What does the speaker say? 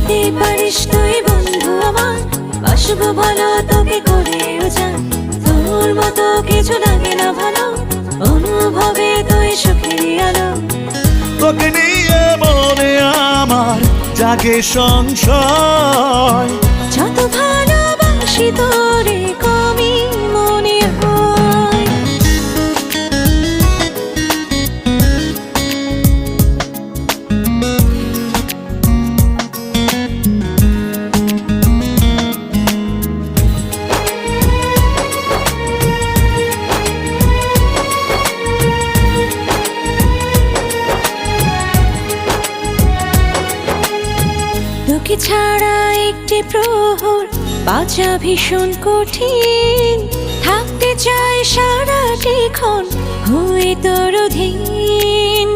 দিতে পারিস তুই বন্ধু আমার, বাসবো ভালো তোকে করেও জান। তোর মতো কিছু লাগে না ভালো, অনুভবে তুই সুখেরই আলো। তোকে নিয়ে মনে আমার জাগে সংশয়, যত ভালোবাসি তোরে কমই মনে হয়। তোকে ছাড়া একটি প্রহর বাঁচা ভীষণ কঠিন, থাকতে চাই সারাটি ক্ষণ হয়ে তোর অধীন।